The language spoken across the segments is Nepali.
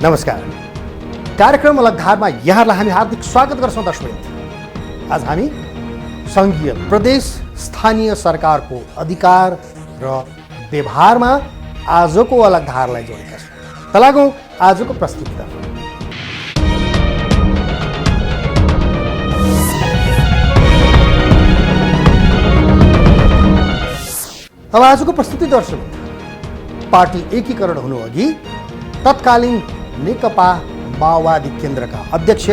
नमस्कार। कार्यक्रम अलग धारमा यहाँलाई हामी हार्दिक स्वागत गर्छौँ। दर्शक, आज हामी सङ्घीय प्रदेश स्थानीय सरकारको अधिकार र व्यवहारमा आजको अलग धारलाई जोडेका छौँ। त लागौँ आजको प्रस्तुतितर्फ। अब आजको प्रस्तुति दर्शक, पार्टी एकीकरण हुनु अघि तत्कालीन नेकपा माओवादी केन्द्रका अध्यक्ष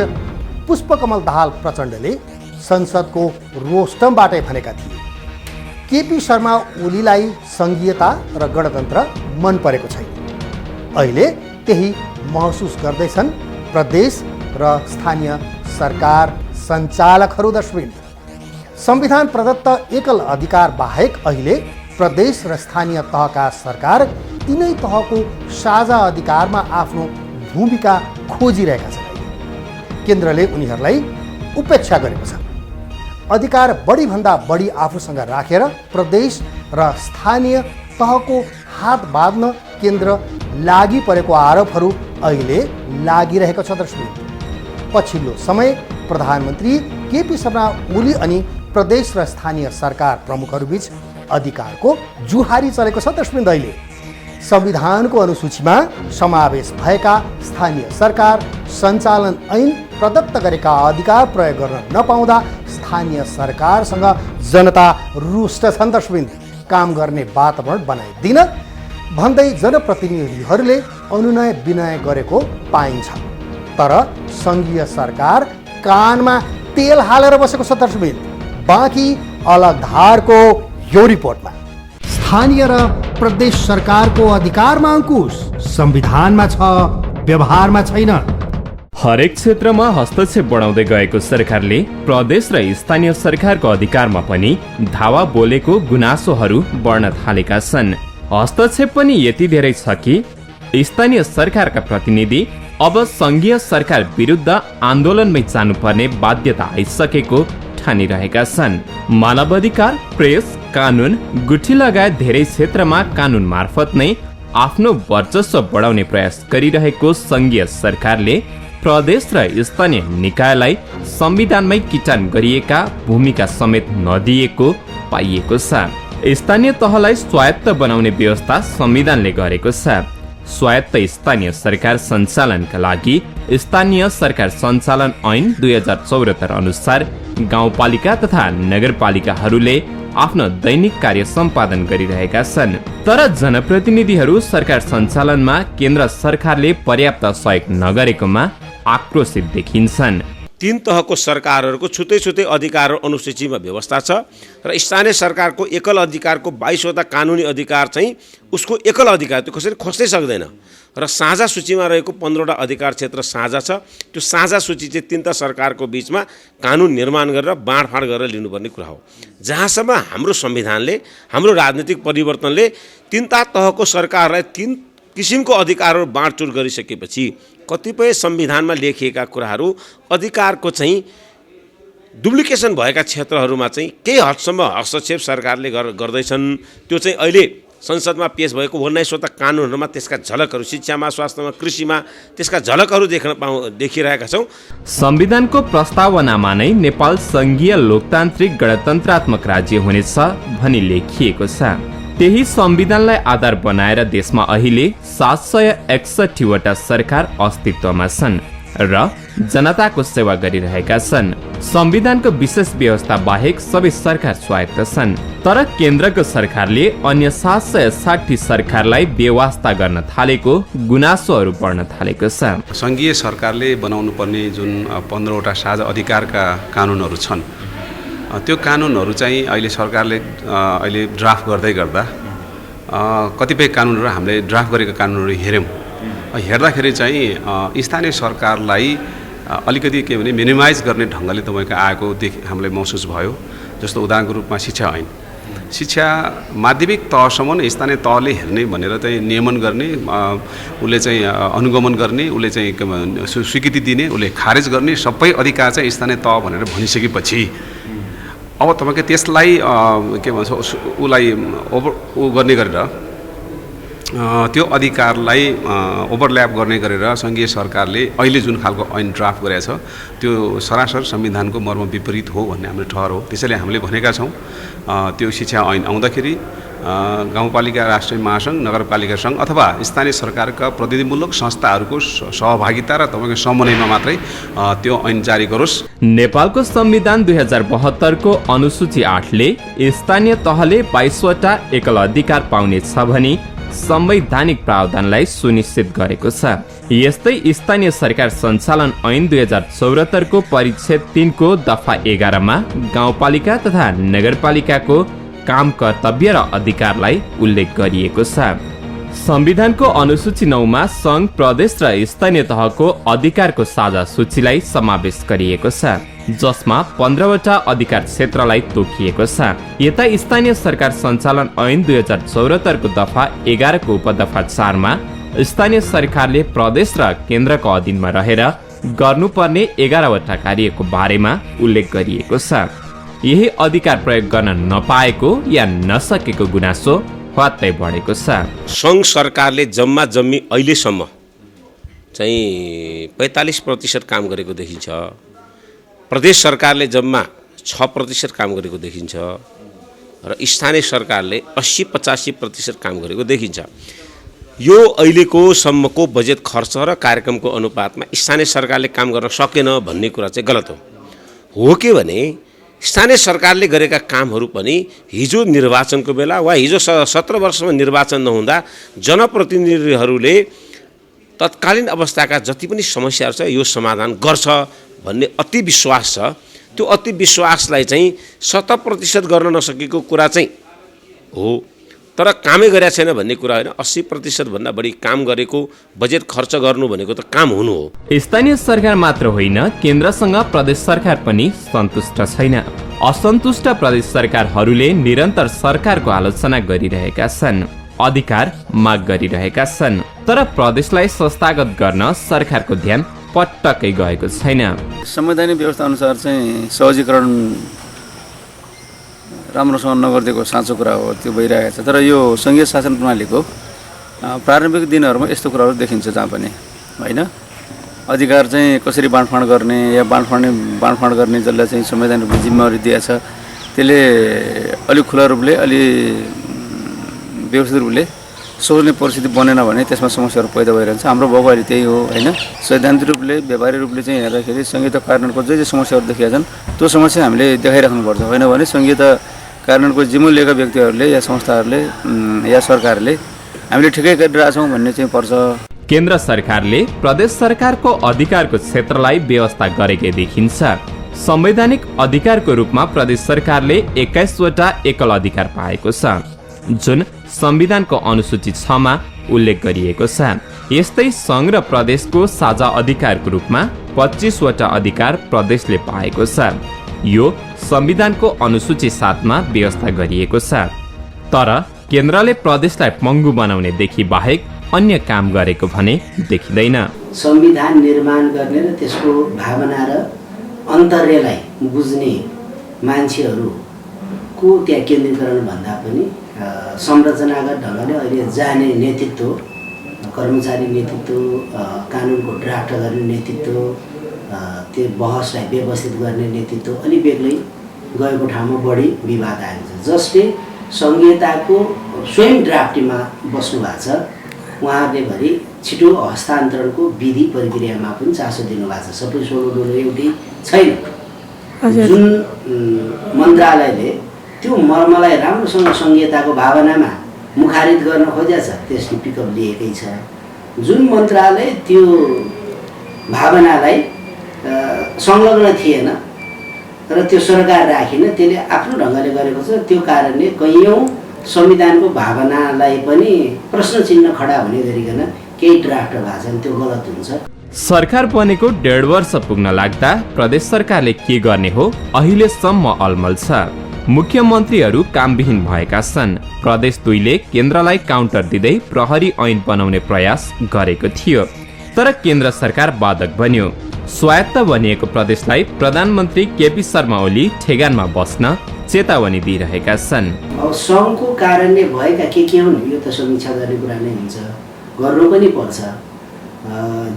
पुष्पकमल दाहाल प्रचण्डले संसदको रोस्टमबाटै भनेका थिए, केपी शर्मा ओलीलाई सङ्घीयता र गणतन्त्र मन परेको छैन। अहिले त्यही महसुस गर्दैछन् प्रदेश र स्थानीय सरकार सञ्चालकहरू। दर्शक, संविधान प्रदत्त एकल अधिकार बाहेक अहिले प्रदेश र स्थानीय तहका सरकार तीनै तहको साझा अधिकारमा आफ्नो भूमिका खोजिरहेका छन्। केन्द्रले उनीहरूलाई उपेक्षा गरेको छ। अधिकार बढीभन्दा बढी आफूसँग राखेर प्रदेश र स्थानीय तहको हात बाँध्न केन्द्र लागि परेको आरोपहरू अहिले लागिरहेको छ। दर्शक, पछिल्लो समय प्रधानमन्त्री केपी शर्मा ओली अनि प्रदेश र स्थानीय सरकार प्रमुखहरूबीच अधिकारको जुहारी चलेको छ। दर्शक, अहिले संविधानको अनुसूचीमा समावेश भएका स्थानीय सरकार सञ्चालन ऐन प्रदत्त गरेका अधिकार प्रयोग गर्न नपाउँदा स्थानीय सरकारसँग जनता रुष्ट छन्। दर्शक, काम गर्ने वातावरण बनाइदिन भन्दै जनप्रतिनिधिहरूले अनुनय विनय गरेको पाइन्छ, तर सङ्घीय सरकार कानमा तेल हालेर बसेको छ। दर्शक, बाँकी अलग धारको यो रिपोर्टमा स्थानीय र प्रदेश सरकारको अधिकारमा अंकुश संविधानमा छ, व्यवहारमा छैन। हरेक क्षेत्रमा हस्तक्षेप बढाउँदै गएको सरकारले प्रदेश र स्थानीय सरकारको अधिकारमा पनि धावा बोलेको गुनासोहरू बढ्न थालेका छन्। हस्तक्षेप पनि यति धेरै छ कि स्थानीय सरकारका प्रतिनिधि अब सङ्घीय सरकार विरुद्ध आन्दोलनमै जानुपर्ने बाध्यता आइसकेको ठानिरहेका छन्। मानवाधिकार, प्रेस, कानुन, गुठी लगायत धेरै क्षेत्रमा कानुन मार्फत नै आफ्नो वर्चस्व बढाउने प्रयास गरिरहेको सङ्घीय सरकारले प्रदेश र स्थानीय निकायलाई संविधानमै किटान गरिएका भूमिका समेत नदिएको पाइएको छ। स्थानीय तहलाई स्वायत्त बनाउने व्यवस्था संविधानले गरेको छ। स्वायत्त स्थानीय सरकार सञ्चालनका लागि स्थानीय सरकार सञ्चालन ऐन 2074 अनुसार गाउँपालिका तथा नगरपालिकाहरूले आफ्नो दैनिक कार्य सम्पादन गरिरहेका छन्। तर जनप्रतिनिधिहरू सरकार सञ्चालनमा केन्द्र सरकारले पर्याप्त सहयोग नगरेकोमा आक्रोशित देखिन्छन्। तीन तहको सरकारहरूको छुट्टै छुट्टै अधिकार अनुसूचीमा व्यवस्था छ र स्थानीय सरकारको एकल अधिकारको 22वटा कानुनी अधिकार चाहिँ उसको एकल अधिकार त्यो कसरी खोज्नै सक्दैन र साझा सूचीमा रहेको 15वटा अधिकार क्षेत्र साझा छ। त्यो साझा सूची चाहिँ तीनटा सरकारको बीचमा कानुन निर्माण गरेर बाँडफाँड गरेर लिनुपर्ने कुरा हो। जहाँसम्म हाम्रो संविधानले, हाम्रो राजनीतिक परिवर्तनले तीनटा तहको सरकारलाई तीन किसिमको अधिकारहरू बाँडचुँड गरिसकेपछि कतिपय संविधानमा लेखिएका कुराहरू अधिकारको चाहिँ डुप्लिकेसन भएका क्षेत्रहरूमा चाहिँ केही हदसम्म हस्तक्षेप सरकारले गर्दैछन्। त्यो चाहिँ अहिले संसदमा पेश भएको 19वटा कानुनहरूमा त्यसका झलकहरू, शिक्षामा, स्वास्थ्यमा, कृषिमा त्यसका झलकहरू देखिरहेका छौँ। संविधानको प्रस्तावनामा नै नेपाल सङ्घीय लोकतान्त्रिक गणतन्त्रात्मक राज्य हुनेछ भनी लेखिएको छ। त्यही संविधानलाई आधार बनाएर देशमा अहिले 761 वटा सरकार अस्तित्वमा छन् र जनताको सेवा गरिरहेका छन्। संविधानको विशेष व्यवस्था बाहेक सबै सरकार स्वायत्त छन्, तर केन्द्रको सरकारले अन्य 760 सरकारलाई बेवास्ता गर्न थालेको गुनासोहरू बढ्न थालेको छ। सङ्घीय सरकारले बनाउनु पर्ने जुन 15वटा साझा अधिकारका कानुनहरू छन्, त्यो कानुनहरू चाहिँ अहिले सरकारले अहिले ड्राफ्ट गर्दै गर्दा कतिपय कानुनहरू हामीले ड्राफ्ट गरेका कानुनहरू हेऱ्यौँ। हेर्दाखेरि चाहिँ स्थानीय सरकारलाई अलिकति के भने मिनिमाइज गर्ने ढङ्गले तपाईँको आएको हामीलाई महसुस भयो। जस्तो उदाहरणको रूपमा शिक्षा ऐन, शिक्षा माध्यमिक तहसम्म स्थानीय तहले हेर्ने भनेर चाहिँ नियमन गर्ने, उसले चाहिँ अनुगमन गर्ने, उसले चाहिँ स्वीकृति दिने, उसले खारेज गर्ने सबै अधिकार चाहिँ स्थानीय तह भनेर भनिसकेपछि अब तपाईँको त्यसलाई के भन्छ उसलाई ऊ गर्ने गरेर त्यो अधिकारलाई ओभरल्याप गर्ने गरेर सङ्घीय सरकारले अहिले जुन खालको ऐन ड्राफ्ट गरेको छ त्यो सरासर संविधानको मर्म विपरीत हो भन्ने हाम्रो ठहर हो। त्यसैले हामीले भनेका छौँ त्यो शिक्षा ऐन आउँदाखेरि गाउँपालिका राष्ट्रिय महासङ्घ, नगरपालिका सङ्घ अथवा स्थानीय सरकारका प्रतिनिधिमूलक संस्थाहरूको सहभागिता र तपाईँको समन्वयमा मात्रै त्यो ऐन जारी गरोस्। नेपालको संविधान 2072 को अनुसूची 8 ले स्थानीय तहले 22 वटा एकल अधिकार पाउनेछ भने संवैधानिक प्रावधानलाई सुनिश्चित गरेको छ। यस्तै स्थानीय सरकार सञ्चालन ऐन 2074 को परिच्छेद 3 को दफा 11 मा गाउँपालिका तथा नगरपालिकाको काम कर्तव्य र अधिकारलाई उल्लेख गरिएको छ। संविधानको अनुसूची 9 मा संघ, प्रदेश र स्थानीय तहको अधिकारको साझा सूचीलाई समावेश गरिएको छ, जसमा 15 वटा अधिकार क्षेत्रलाई तोकिएको छ। यता स्थानीय सरकार सञ्चालन ऐन 2074 को दफा 11 को उपदफा 4 मा स्थानीय सरकारले प्रदेश र केन्द्रको अधीनमा रहेर गर्नुपर्ने 11 वटा कार्यको बारेमा उल्लेख गरिएको छ। यही अधिकार प्रयोग गर्न नपाएको या नसकेको गुनासो हत्तै बढेको छ। सङ्घ सरकारले जम्मा जम्मी अहिलेसम्म चाहिँ 45% काम गरेको देखिन्छ। प्रदेश सरकारले जम्मा 6% काम गरेको देखिन्छ र स्थानीय सरकारले 80-85% काम गरेको देखिन्छ। यो अहिलेको सम्मको बजेट खर्च र कार्यक्रमको अनुपातमा स्थानीय सरकारले काम गर्न सकेन भन्ने कुरा चाहिँ गलत हो के भने स्थानीय सरकारले गरेका कामहरू पनि हिजो निर्वाचनको बेला वा हिजो 17 वर्षमा निर्वाचन नहुँदा जनप्रतिनिधिहरूले तत्कालीन अवस्थाका जति पनि समस्याहरू छ यो समाधान गर्छ भन्ने अति विश्वास छ। त्यो अति विश्वासलाई चाहिँ 100% गर्न नसकेको कुरा चाहिँ हो, तर कामै गरेका छैन भन्ने कुरा होइन। 80% भन्दा बढी काम गरेको, बजेट खर्च गर्नु भनेको त काम हुनु हो। स्थानीय सरकार मात्र होइन, केन्द्रसँग प्रदेश सरकार पनि सन्तुष्ट छैन। असन्तुष्ट प्रदेश सरकारहरूले निरन्तर सरकारको आलोचना गरिरहेका छन्, अधिकार माग गरिरहेका छन्, तर प्रदेशलाई संस्थागत गर्न सरकारको ध्यान पटक्कै गएको छैन। संवैधानिक व्यवस्था अनुसार चाहिँ सहजीकरण राम्रोसँग नगरिदिएको साँचो कुरा हो, त्यो भइरहेको छ। तर यो सङ्घीय शासन प्रणालीको प्रारम्भिक दिनहरूमा यस्तो कुराहरू देखिन्छ जहाँ पनि होइन। अधिकार चाहिँ कसरी बाँडफाँड गर्ने या बाँडफाँड गर्ने जसलाई चाहिँ संवैधानिक रूपले जिम्मेवारी दिएछ त्यसले अलिक खुला रूपले अलि व्यवस्थित रूपले सोच्ने परिस्थिति बनेन भने त्यसमा समस्याहरू पैदा भइरहन्छ। हाम्रो भएको अहिले त्यही हो होइन। सैद्धान्तिक रूपले व्यावहारिक रूपले चाहिँ हेर्दाखेरि संहिता कार्यान्वयनको जे समस्याहरू देखिएका छन् त्यो समस्या हामीले देखाइराख्नुपर्छ। होइन भने संहिता कार्यान्वयनको जिम्मा लिएका व्यक्तिहरूले या संस्थाहरूले या सरकारले हामीले ठिकै गरिरहेछौँ भन्ने चाहिँ पर्छ। केन्द्र सरकारले प्रदेश सरकारको अधिकारको क्षेत्रलाई व्यवस्था गरेकै देखिन्छ। संवैधानिक अधिकारको रूपमा प्रदेश सरकारले 21 वटा एकल अधिकार पाएको छ, जुन संविधानको अनुसूची 6 मा उल्लेख गरिएको छ। यस्तै सङ्घ र प्रदेशको साझा अधिकारको रूपमा 25 वटा अधिकार प्रदेशले पाएको छ। यो संविधानको अनुसूची 7 मा व्यवस्था गरिएको छ। तर केन्द्रले प्रदेशलाई पङ्गु बनाउने देखि बाहेक अन्य काम गरेको भने देखिँदैन। संविधान निर्माण गर्ने र त्यसको भावना र अन्तर्यलाई बुझ्ने मान्छेहरूको त्यहाँ केन्द्रीकरण भन्दा पनि संरचनागत ढङ्गले अहिले जाने नेतृत्व, कर्मचारी नेतृत्व, कानुनको ड्राफ्ट गर्ने नेतृत्व, त्यो बहसलाई व्यवस्थित गर्ने नेतृत्व अलि बेग्लै गएको ठाउँमा बढी विवाद आएको छ। जसले संहिताको स्वयं ड्राफ्टीमा बस्नु भएको छ उहाँहरूले भरि छिटो हस्तान्तरणको विधि प्रक्रियामा पनि चासो दिनुभएको छ। सबै सोलो एउटै छैन। जुन मन्त्रालयले त्यो मर्मलाई राम्रोसँग संहिताको भावनामा मुखारित गर्न खोजेको छ त्यसले पिकअप लिएकै छ। जुन मन्त्रालय त्यो भावनालाई संलग्न थिएन र त्यो सरकार राखेन, त्यसले आफ्नो ढङ्गले गरेको छ। त्यो कारणले कैयौँ संविधानको भावनालाई पनि प्रश्न चिन्ह खडा हुने गरिकन केही ड्राफ्ट भएको छन्, त्यो गलत हुन्छ। सरकार बनेको 1.5 वर्ष पुग्न लाग्दा प्रदेश सरकारले के गर्ने हो अहिलेसम्म अलमल छ। मुख्यमन्त्रीहरू कामविहीन भएका छन्। प्रदेश 2 ले केन्द्रलाई काउन्टर दिँदै प्रहरी ऐन बनाउने प्रयास गरेको थियो, तर केन्द्र सरकार बाधक बन्यो। स्वायत्त बनिएको प्रदेशलाई प्रधानमन्त्री केपी शर्मा ओली ठेगानमा बस्न चेतावनी दिइरहेका छन्। अब सङ्घको कारणले भएका के हुन् यो त समीक्षा गर्ने कुरा नै हुन्छ, गर्नु पनि पर्छ।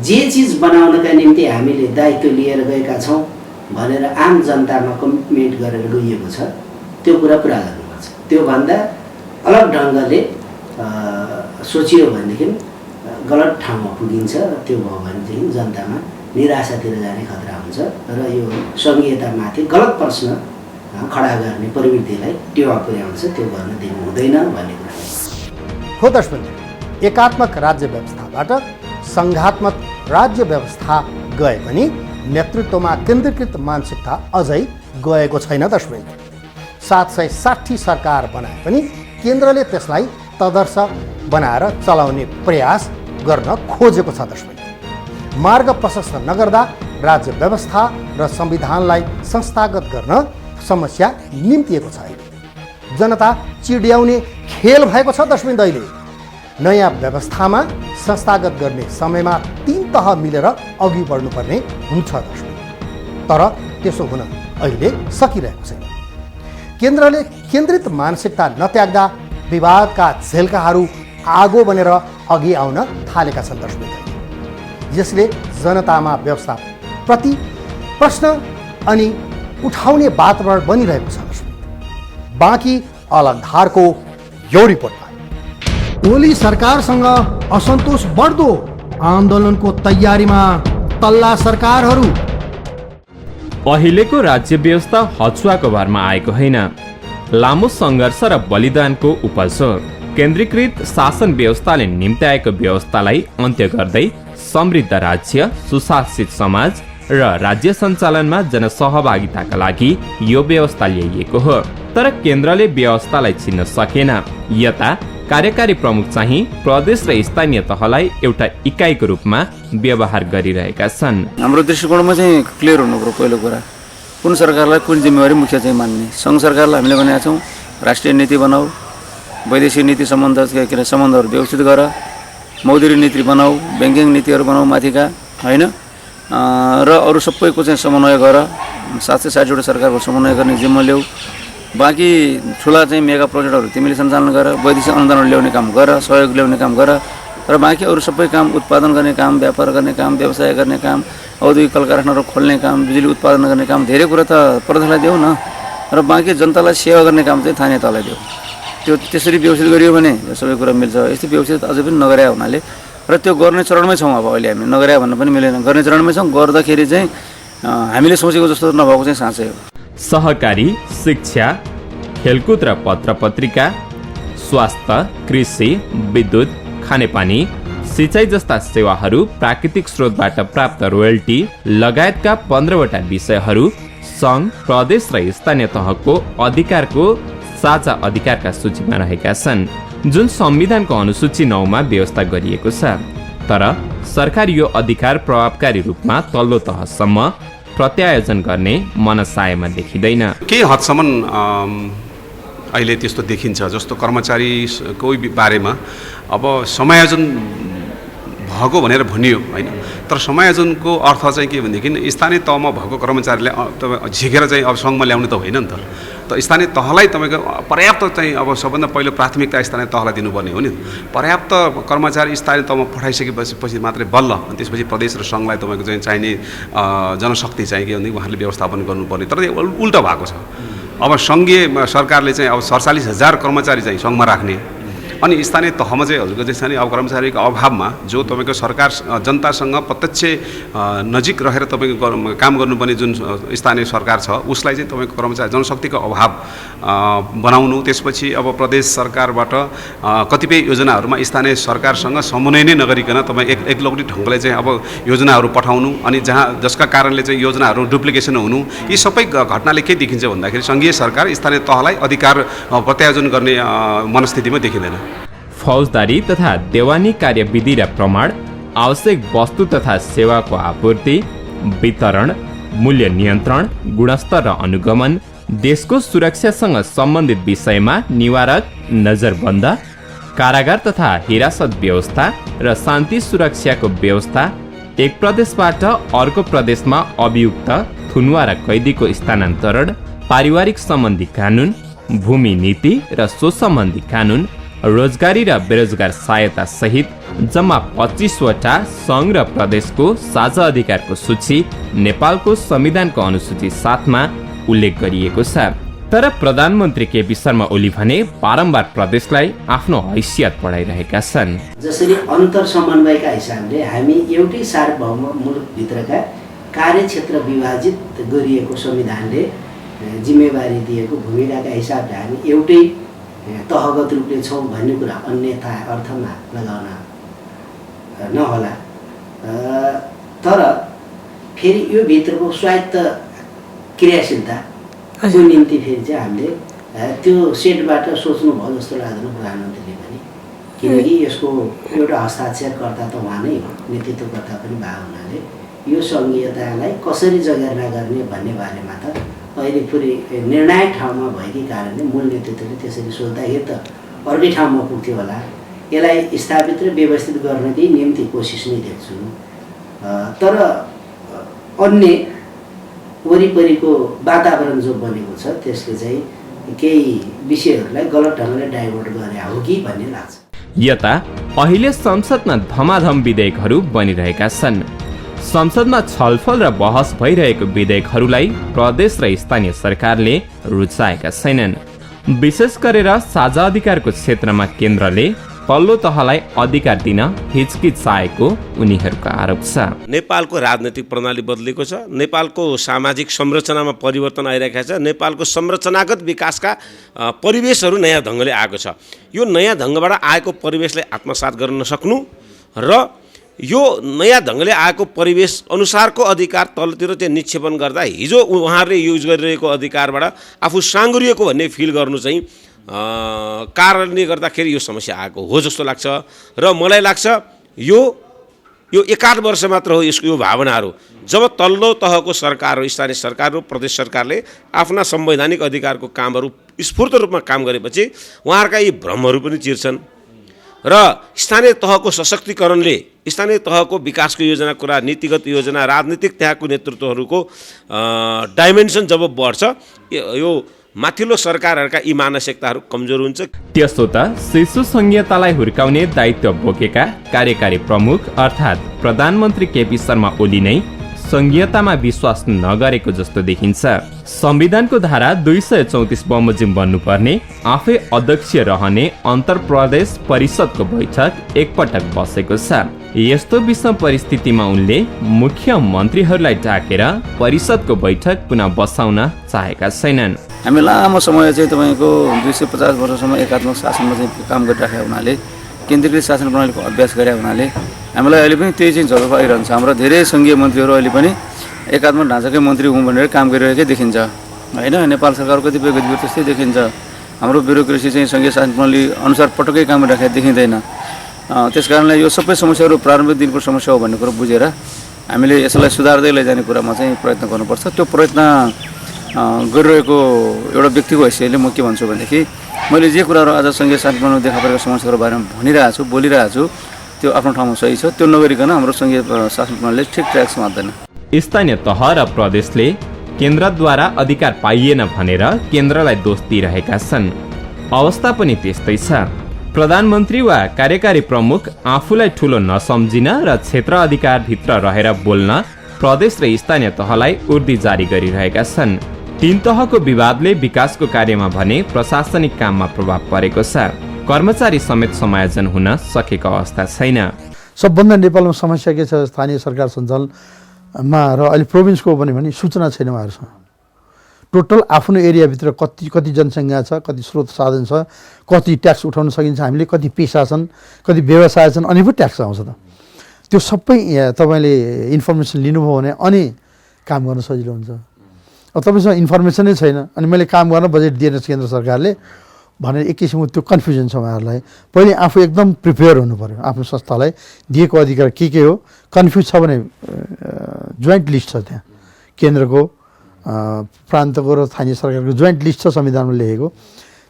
जे चिज बनाउनका निम्ति हामीले दायित्व लिएर गएका छौँ भनेर आम जनतामा कमिटमेन्ट गरेर गइएको छ, त्यो कुरा पुरा गर्नुपर्छ। त्योभन्दा अलग ढङ्गले सोचियो भनेदेखि गलत ठाउँमा पुगिन्छ। त्यो भयो भनेदेखि जनतामा निराशातिर जाने खतरा हुन्छ र यो सङ्घीयतामाथि गलत प्रश्न खडा गर्ने प्रवृत्तिलाई टेवा पुर्याउँछ, त्यो गर्न दिनु हुँदैन भन्ने कुरा हो। दर्शक, एकात्मक राज्य व्यवस्थाबाट सङ्घात्मक राज्य व्यवस्था गए पनि नेतृत्वमा केन्द्रीकृत मानसिकता अझै गएको छैन। दर्शक, 760 सरकार बनाए पनि केन्द्रले त्यसलाई तदर्थ बनाएर चलाउने प्रयास गर्न खोजेको छ। दर्शक, मार्ग प्रशस्त नगर्दा राज्य व्यवस्था र संविधानलाई संस्थागत गर्न समस्या निम्तिएको छ। जनता चिड्याउने खेल भएको छ। दर्शक, दैले नयाँ व्यवस्थामा संस्थागत गर्ने समयमा 3 तह मिलेर अघि बढ्नुपर्ने हुन्छ। दर्शक, तर त्यसो हुन अहिले सकिरहेको छैन। केन्द्रले केन्द्रित मानसिकता नत्याग्दा विवादका झेल्काहरू आगो बनेर अघि आउन थालेका छन्। दर्शक, यसले जनतामा व्यवस्था प्रति प्रश्न अनि उठाउने वातावरण बनिरहेको छ। बाँकी अलगधारको यो रिपोर्टमा ओली सरकारसँग असन्तोष बढ्दो, आन्दोलनको तयारीमा तल्ला सरकारहरू। अहिलेको राज्य व्यवस्था हचुवाको भरमा आएको होइन, लामो सङ्घर्ष र बलिदानको उपज हो। केन्द्रीकृत शासन व्यवस्थाले निम्त्याएको व्यवस्थालाई अन्त्य गर्दै समृद्ध राज्य, सुशासित समाज र राज्य सञ्चालनमा जनसहभागिताका लागि यो व्यवस्था ल्याइएको हो। तर केन्द्रले व्यवस्थालाई चिन्न सकेन। यता कार्यकारी प्रमुख चाहिँ प्रदेश र स्थानीय तहलाई एउटा इकाइको रूपमा व्यवहार गरिरहेका छन्। हाम्रो दृष्टिकोणमा चाहिँ क्लियर हुनु पर्यो। पहिलो कुरा, कुन सरकारलाई कुन जिम्मेवारी मुख्य चाहिँ मान्ने। सङ्घ सरकारलाई हामीले भनेका छौँ राष्ट्रिय नीति बनाऊ, वैदेशिक नीति सम्बन्धहरू व्यवस्थित गर, मौद्रिक नीति बनाऊ, ब्याङ्किङ नीतिहरू बनाऊ माथिका, होइन, र अरू सबैको चाहिँ समन्वय गर। 760वटा सरकारको समन्वय गर्ने जिम्मा ल्याऊ। बाँकी ठुला चाहिँ मेगा प्रोजेक्टहरू तिमीले सञ्चालन गर, वैदेशिक अनुदान ल्याउने काम गर, सहयोग ल्याउने काम गर, र बाँकी अरू सबै काम, उत्पादन गर्ने काम, व्यापार गर्ने काम, व्यवसाय गर्ने काम, औद्योगिक कल कारखानाहरू खोल्ने काम, बिजुली उत्पादन गर्ने काम, धेरै कुरा त प्रदेशलाई देऊ न। र बाँकी जनतालाई सेवा गर्ने काम चाहिँ स्थानीय तहलाई देऊ। त्यो त्यसरी व्यवस्थित गरियो भने यो सबै कुरा मिल्छ। यस्तो व्यवस्थित अझै पनि नगरे हुनाले र त्यो गर्ने चरणमै छौँ। अब अहिले हामी नगरे भन्न पनि मिलेन, गर्ने चरणमै छौँ। गर्दाखेरि चाहिँ हामीले सोचेको जस्तो नभएको चाहिँ साँच्चै हो। सहकारी, शिक्षा, खेलकुद र पत्र पत्रिका, स्वास्थ्य, कृषि, विद्युत, खानेपानी, सिँचाइ जस्ता सेवाहरू, प्राकृतिक स्रोतबाट प्राप्त रोयल्टी लगायतका 15वटा विषयहरू सङ्घ, प्रदेश र स्थानीय तहको अधिकारको साझा अधिकारका सूचीमा रहेका छन्, जुन संविधानको अनुसूची 9 मा व्यवस्था गरिएको छ। तर सरकार यो अधिकार प्रभावकारी रूपमा तल्लो तहसम्म प्रत्यायोजन गर्ने मनसायमा देखिँदैन। केही हदसम्म अहिले त्यस्तो देखिन्छ, जस्तो कर्मचारीको बारेमा अब समायोजन भएको भनेर भनियो, होइन, तर समायोजनको अर्थ चाहिँ के भनेदेखि स्थानीय तहमा भएको कर्मचारीलाई झिकेर चाहिँ अब सङ्घमा ल्याउनु त होइन नि त। त स्थानीय तहलाई तपाईँको पर्याप्त चाहिँ अब सबभन्दा पहिलो प्राथमिकता स्थानीय तहलाई दिनुपर्ने हो नि। पर्याप्त कर्मचारी स्थानीय तहमा पठाइसकेपछि मात्रै बल्ल अनि त्यसपछि प्रदेश र सङ्घलाई तपाईँको चाहिँ चाहिने जनशक्ति चाहिँ के भनेदेखि उहाँहरूले व्यवस्थापन गर्नुपर्ने। तर यो उल्टा भएको छ। अब सङ्घीय सरकारले चाहिँ अब 47,000 कर्मचारी चाहिँ सङ्घमा राख्ने, अनि स्थानीय तहमा चाहिँ हजुरको चाहिँ स्थानीय अब कर्मचारीको अभावमा जो तपाईँको सरकार जनतासँग प्रत्यक्ष नजिक रहेर तपाईँको काम गर्नुपर्ने जुन स्थानीय सरकार छ उसलाई चाहिँ तपाईँको कर्मचारी जनशक्तिको अभाव बनाउनु। त्यसपछि अब प्रदेश सरकारबाट कतिपय योजनाहरूमा स्थानीय सरकारसँग समन्वय नै नगरिकन तपाईँ एकलौटी ढङ्गले चाहिँ अब योजनाहरू पठाउनु, अनि जसका कारणले चाहिँ योजनाहरू डुप्लिकेसन हुनु, यी सबै घटनाले के देखिन्छ भन्दाखेरि सङ्घीय सरकार स्थानीय तहलाई अधिकार प्रत्यायोजन गर्ने मनस्थितिमा देखिँदैन। फौजदारी तथा देवानी कार्यविधि र प्रमाण, आवश्यक वस्तु तथा सेवाको आपूर्ति, वितरण, मूल्य नियन्त्रण, गुणस्तर र अनुगमन, देशको सुरक्षासँग सम्बन्धित विषयमा निवारक, नजरबन्द, कारागार तथा हिरासत व्यवस्था र शान्ति सुरक्षाको व्यवस्था, एक प्रदेशबाट अर्को प्रदेशमा अभियुक्त थुनुवा र कैदीको स्थानान्तरण, पारिवारिक सम्बन्धी कानुन, भूमि नीति र सो सम्बन्धी कानुन, रोजगारी र बेरोजगार सहायता सहित जम्मा 25वटा सङ्घ र प्रदेशको साझा अधिकारको सूची नेपालको संविधानको अनुसूची 7मा उल्लेख गरिएको छ। तर प्रधानमन्त्री केपी शर्मा ओली भने बारम्बार प्रदेशलाई आफ्नो हैसियत बढाइरहेका छन्। जसरी अन्तर समन्वयका हिसाबले हामी एउटै सार्वभौम मुलुकभित्रका कार्यक्षेत्र विभाजित गरिएको संविधानले जिम्मेवारी दिएको भूमिकाका हिसाबले हामी एउटै तहगत रूपले छौँ भन्ने कुरा अन्यथा अर्थमा लगाउन नहोला। तर फेरि यो भित्रको स्वायत्त क्रियाशीलताको निम्ति फेरि चाहिँ हामीले त्यो सेटबाट सोच्नुभयो जस्तो लाग्दैन प्रधानमन्त्रीले पनि, किनकि यसको एउटा हस्ताक्षरकर्ता त उहाँ नै हो, नेतृत्वकर्ता पनि भए हुनाले यो सङ्घीयतालाई कसरी जगेर्ना गर्ने भन्ने बारेमा त अहिले पुरै निर्णायक ठाउँमा भएकै कारणले मूल नेतृत्वले त्यसरी सोच्दाखेरि त अर्कै ठाउँमा पुग्थ्यो होला। यसलाई स्थापित र व्यवस्थित गर्नकै निम्ति कोसिस नै देख्छु। तर अन्य वरिपरिको वातावरण जो बनेको छ त्यसले चाहिँ केही विषयहरूलाई गलत ढङ्गले डाइभर्ट गरे हो कि भन्ने लाग्छ। यता अहिले संसदमा धमाधम विधेयकहरू बनिरहेका छन्। संसदमा छलफल र बहस भइरहेको विधेयकहरूलाई प्रदेश र स्थानीय सरकारले रुचाएका छैनन्। विशेष गरेर साझा अधिकारको क्षेत्रमा केन्द्रले तल्लो तहलाई अधिकार दिन हिचकिचाएको उनीहरूको आरोप छ। नेपालको राजनैतिक प्रणाली बदलेको छ, नेपालको सामाजिक संरचनामा परिवर्तन आइरहेको छ, नेपालको संरचनागत विकासका परिवेशहरू नयाँ ढङ्गले आएको छ। यो नयाँ ढङ्गबाट आएको परिवेशलाई आत्मसात गर्न नसक्नु र यो नयाँ ढङ्गले आएको परिवेश अनुसारको अधिकार तलतिर चाहिँ निक्षेपण गर्दा हिजो उहाँहरूले युज गरिरहेको अधिकारबाट आफू साँगुरिएको भन्ने फिल गर्नु चाहिँ कारणले गर्दाखेरि यो समस्या आएको हो जस्तो लाग्छ। र मलाई लाग्छ यो एकाध वर्ष मात्र हो यसको यो भावनाहरू। जब तल्लो तहको सरकार, स्थानीय सरकार र प्रदेश सरकारले आफ्ना संवैधानिक अधिकारको कामहरू स्फूर्त रूपमा काम गरेपछि उहाँहरूका यी भ्रमहरू पनि चिर्छन् र स्थानीय तहको सशक्तिकरणले, स्थानीय तहको विकासको योजना कुरा, नीतिगत योजना, राजनीतिक त्यहाँको नेतृत्वहरूको डाइमेन्सन जब बढ्छ यो माथिल्लो सरकारहरूका यी मानसिकताहरू कमजोर हुन्छ। त्यसो त शिशु संहितालाई हुर्काउने दायित्व बोकेका कार्यकारी प्रमुख अर्थात् प्रधानमन्त्री केपी शर्मा ओली नै संघीयतामा विश्वास नगरेको जस्तो देखिन्छ। संविधानको धारा 234 बमोजिम बन्नुपर्ने आफै अध्यक्ष रहने अन्तर प्रदेश परिषदको बैठक एकपटक बसेको छ। यस्तो विषम परिस्थितिमा उनले मुख्यमन्त्रीहरूलाई डाकेर परिषदको बैठक पुनः बसाउन चाहेका छैनन्। हामी लामो समय चाहिँ तपाईँको 250 वर्षसम्म एकात्मक शासनमा चाहिँ काम गरिराखेका हुनाले, केन्द्रीकृत शासन प्रणालीको अभ्यास गरे हुनाले हामीलाई अहिले पनि त्यही चाहिँ झलक आइरहन्छ। हाम्रो धेरै सङ्घीय मन्त्रीहरू अहिले पनि एकात्मक ढाँचाकै मन्त्री हुँ भनेर काम गरिरहेकै देखिन्छ होइन। नेपाल सरकारको कतिपय गतिविधि त्यस्तै देखिन्छ। हाम्रो ब्युरोक्रेसी चाहिँ सङ्घीय शासन प्रणाली अनुसार पटक्कै काम गरिराखेको देखिँदैन। त्यस कारणले यो सबै समस्याहरू प्रारम्भिक दिनको समस्या हो भन्ने कुरो बुझेर हामीले यसलाई सुधार्दै लैजाने कुरामा चाहिँ प्रयत्न गर्नुपर्छ। त्यो प्रयत्न गरिरहेको एउटा व्यक्तिको हैसियतले म के भन्छु भनेदेखि मैले जे कुराहरू आज सङ्घीय शासन प्रणालीमा देखा परेको समस्याको बारेमा भनिरहेको छु, बोलिरहेको छु, त्यो आफ्नो ठाउँमा सही छ। त्यो नगरिकन हाम्रो सङ्घीय शासन प्रणालीले ठिक ट्र्याकमा हाल्दैन। स्थानीय तह र प्रदेशले केन्द्रद्वारा अधिकार पाइएन भनेर केन्द्रलाई दोष दिइरहेका छन्। अवस्था पनि त्यस्तै छ। प्रधानमन्त्री वा कार्यकारी प्रमुख आफूलाई ठुलो नसम्झिन र क्षेत्र अधिकारभित्र रहेर बोल्न प्रदेश र स्थानीय तहलाई उर्दी जारी गरिरहेका छन्। तीन तहको विवादले विकासको कार्यमा भने प्रशासनिक काममा प्रभाव परेको छ। कर्मचारी समेत समायोजन हुन सकेको अवस्था छैन। सबभन्दा नेपालमा समस्या के छ, स्थानीय सरकार सञ्चालनमा र अहिले प्रोभिन्सको भने सूचना छैन उहाँहरूसँग। टोटल आफ्नो एरियाभित्र कति जनसङ्ख्या छ, कति स्रोत साधन छ, कति ट्याक्स उठाउन सकिन्छ, हामीले कति पेसा छन्, कति व्यवसाय छन्, अनि पो ट्याक्स आउँछ त। त्यो सबै तपाईँले इन्फर्मेसन लिनुभयो भने अनि काम गर्न सजिलो हुन्छ। अब तपाईँसँग इन्फर्मेसनै छैन अनि मैले काम गर्न बजेट दिएन केन्द्र सरकारले भनेर एक किसिमको त्यो कन्फ्युजन छ उहाँहरूलाई। पहिले आफू एकदम प्रिपेयर हुनु पऱ्यो, आफ्नो संस्थालाई दिएको अधिकार के हो। कन्फ्युज छ भने जोइन्ट लिस्ट छ त्यहाँ, केन्द्रको प्रान्तको र स्थानीय सरकारको जोइन्ट लिस्ट छ संविधानमा लेखेको।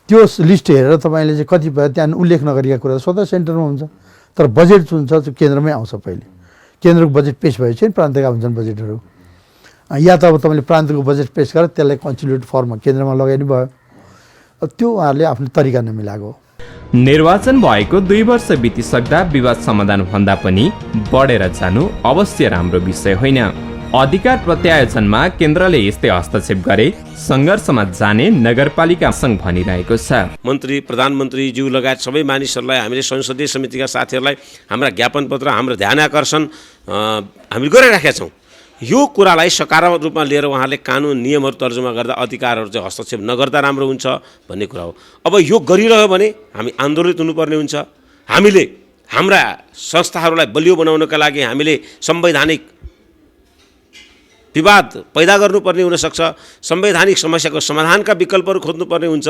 त्यो लिस्ट हेरेर तपाईँले चाहिँ कतिपय त्यहाँ उल्लेख नगरेका कुरा स्वतः सेन्टरमा हुन्छ, तर बजेट जुन छ त्यो केन्द्रमै आउँछ। पहिले केन्द्रको बजेट पेश भएपछि प्रान्तका हुन्छन् बजेटहरू, या त अब तपाईँले प्रान्तको बजेट पेश गरेर त्यसलाई कन्सोलिडेटेड फर्ममा केन्द्रमा लगाइदिनु भयो। त्यो उहाँहरूले आफ्नो तरिका नमिलाएको हो। निर्वाचन भएको 2 वर्ष बितिसक्दा विवाद समाधान भन्दा पनि बढेर जानु अवश्य राम्रो विषय होइन। अधिकार प्रत्यायोजनमा केन्द्रले यस्तै हस्तक्षेप गरे सङ्घर्षमा जाने नगरपालिका सङ्घ भनिरहेको छ। मन्त्री प्रधानमन्त्रीज्यू लगायत सबै मानिसहरूलाई हामीले संसदीय समितिका साथीहरूलाई हाम्रा ज्ञापन पत्र, हाम्रो ध्यान आकर्षण हामीले गरिराखेका छौँ। यो कुरालाई सकारात्मक रूपमा लिएर उहाँले कानुन नियमहरू तर्जुमा गर्दा अधिकारहरू चाहिँ हस्तक्षेप नगर्दा राम्रो हुन्छ भन्ने कुरा हो। अब यो गरिरह्यो भने हामी आन्दोलित हुनुपर्ने हुन्छ। हामीले हाम्रा संस्थाहरूलाई बलियो बनाउनका लागि हामीले संवैधानिक विवाद पैदा गर्नुपर्ने हुनसक्छ, संवैधानिक समस्याको समाधानका विकल्पहरू खोज्नुपर्ने हुन्छ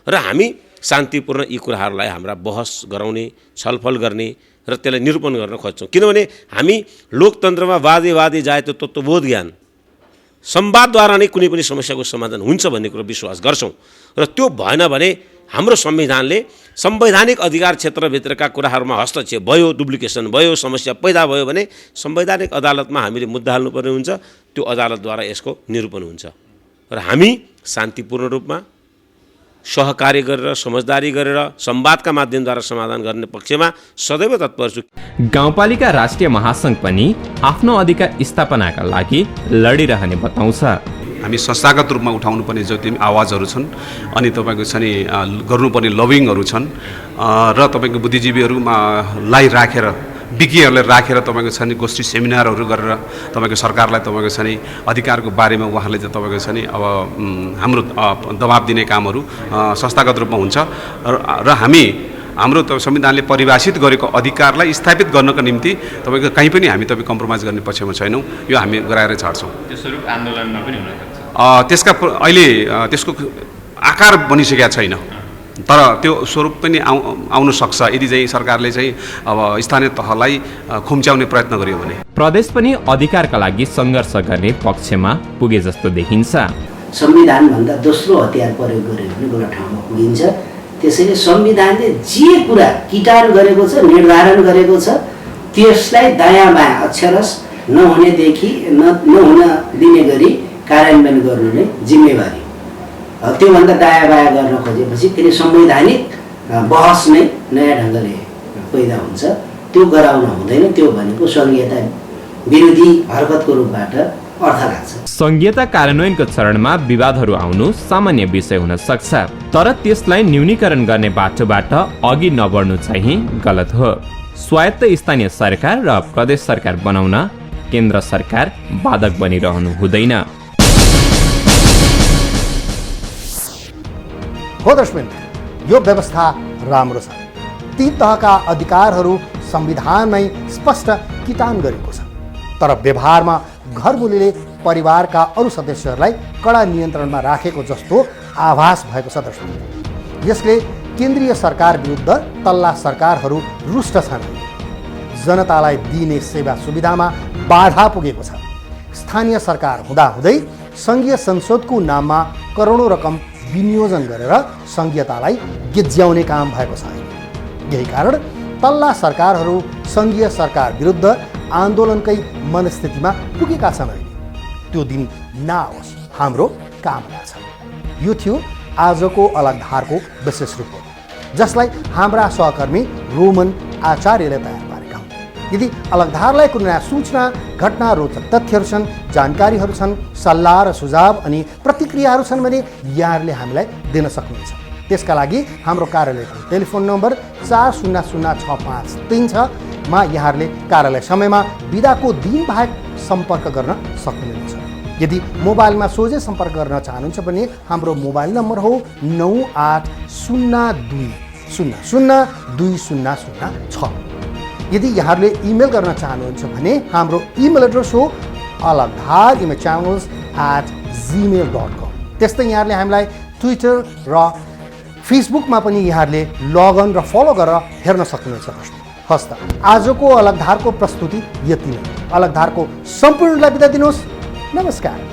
र हामी शान्तिपूर्ण यी कुराहरूलाई हाम्रा बहस गराउने, छलफल गर्ने र त्यसलाई निरूपण गर्न खोज्छौँ। किनभने हामी लोकतन्त्रमा वादी जाए त्यो तत्त्वबोध ज्ञान संवादद्वारा नै कुनै पनि समस्याको समाधान हुन्छ भन्ने कुरो विश्वास गर्छौँ र त्यो भएन भने हाम्रो संविधानले संवैधानिक अधिकार क्षेत्रभित्रका कुराहरूमा हस्तक्षेप भयो, डुप्लिकेसन भयो, समस्या पैदा भयो भने संवैधानिक अदालतमा हामीले मुद्दा हाल्नुपर्ने हुन्छ। त्यो अदालतद्वारा यसको निरूपण हुन्छ र हामी शान्तिपूर्ण रूपमा सहकार्य गरेर, समझदारी गरेर, संवादका माध्यमद्वारा समाधान गर्ने पक्षमा सदैव तत्पर छु। गाउँपालिका राष्ट्रिय महासङ्घ पनि आफ्नो अधिकार स्थापनाका लागि लडिरहने बताउँछ। हामी संस्थागत रूपमा उठाउनुपर्ने जति आवाजहरू छन् अनि तपाईँको छ नि गर्नुपर्ने लबिङहरू छन् र तपाईँको बुद्धिजीवीहरूलाई राखेर, विज्ञहरूलाई राखेर तपाईँको छ नि गोष्ठी सेमिनारहरू गरेर तपाईँको सरकारलाई तपाईँको छ नि अधिकारको बारेमा उहाँले चाहिँ तपाईँको छ नि अब हाम्रो दबाब दिने कामहरू संस्थागत रूपमा हुन्छ र हामी हाम्रो संविधानले परिभाषित गरेको अधिकारलाई स्थापित गर्नको निम्ति तपाईँको कहीँ पनि हामी तपाईँ कम्प्रोमाइज गर्ने पक्षमा छैनौँ। यो हामी गराएर छाड्छौँ। त्यसरूप आन्दोलनमा पनि हुन सक्छ। त्यसका अहिले त्यसको आकार बनिसकेका छैन, तर त्यो स्वरूप पनि आउन सक्छ यदि चाहिँ सरकारले चाहिँ अब स्थानीय तहलाई खुम्च्याउने प्रयत्न गर्यो भने। प्रदेश पनि अधिकारका लागि सङ्घर्ष गर्ने पक्षमा पुगे जस्तो देखिन्छ। संविधानभन्दा दोस्रो हतियार प्रयोग गर्यो भने गलत ठाउँमा पुगिन्छ। त्यसैले संविधानले जे कुरा किटान गरेको छ, निर्धारण गरेको छ, त्यसलाई दायाँ बायाँ अक्षरश नहुनेदेखि नहुन दिने गरी कार्यान्वयन गर्नु नै जिम्मेवारी हो। त्योभन्दा दायाँ बायाँ गर्न खोजेपछि फेरि संवैधानिक बहस नै नयाँ ढङ्गले पैदा हुन्छ। त्यो गराउन हुँदैन। त्यो भनेको सङ्घीयता विरोधी हरकतको रूपबाट अर्थ लाग्छ। सङ्घीयता कार्यान्वयनको चरणमा विवादहरू आउनु सामान्य विषय हुन सक्छ, तर त्यसलाई न्यूनीकरण गर्ने बाटोबाट अघि नबढ्नु चाहिँ गलत हो। स्वायत्त स्थानीय सरकार र प्रदेश सरकार बनाउन केन्द्र सरकार बाधक बनिरहनु हुँदैन। हो दर्शक, यो व्यवस्था राम्रो छ। ती तहका अधिकारहरू संविधानमै स्पष्ट किटान गरेको छ, तर व्यवहारमा घरबुलीले परिवारका अरू सदस्यहरूलाई कडा नियन्त्रणमा राखेको जस्तो आभास भएको छ। दर्शक, यसले केन्द्रीय सरकार विरुद्ध तल्ला सरकारहरू रुष्ट छन्। जनतालाई दिइने सेवा सुविधामा बाधा पुगेको छ। स्थानीय सरकार हुँदाहुँदै सङ्घीय संसदको नाममा करोडौँ रकम विनियोजन गरेर सङ्घीयतालाई गिज्याउने काम भएको छ। यही कारण तल्ला सरकारहरू सङ्घीय सरकार विरुद्ध आन्दोलनकै मनस्थितिमा पुगेका छन्। त्यो दिन नआओस् हाम्रो कामना छ। यो थियो आजको अलग धारको विशेष रिपोर्ट, जसलाई हाम्रा सहकर्मी रोमन आचार्यले तयार पारेका हुन्। यदि अलग धारलाई कुनै नयाँ सूचना, घटना, रोचक तथ्यहरू छन्, जानकारीहरू छन्, सल्लाह र सुझाव अनि प्रतिक्रियाहरू छन् भने यहाँहरूले हामीलाई दिन सक्नुहुन्छ। त्यसका लागि हाम्रो कार्यालयको टेलिफोन नम्बर 400653 छ मा यहाँहरूले कार्यालय समयमा बिदाको दिन बाहेक सम्पर्क गर्न सक्नुहुन्छ। यदि मोबाइलमा सोझै सम्पर्क गर्न चाहनुहुन्छ भने हाम्रो मोबाइल नम्बर हो 9802002006। यदि यहाँहरूले इमेल गर्न चाहनुहुन्छ भने हाम्रो इमेल एड्रेस हो alagdhar@gmail.com। त्यस्तै यहाँहरूले हामीलाई ट्विटर र फेसबुकमा पनि यहाँहरूले लगइन र फलो गरेर हेर्न सक्नुहुन्छ। हस् त, आजको अलग धारको प्रस्तुति यति नै। अलग धारको सम्पूर्णलाई बिदा दिनुहोस्। नमस्कार।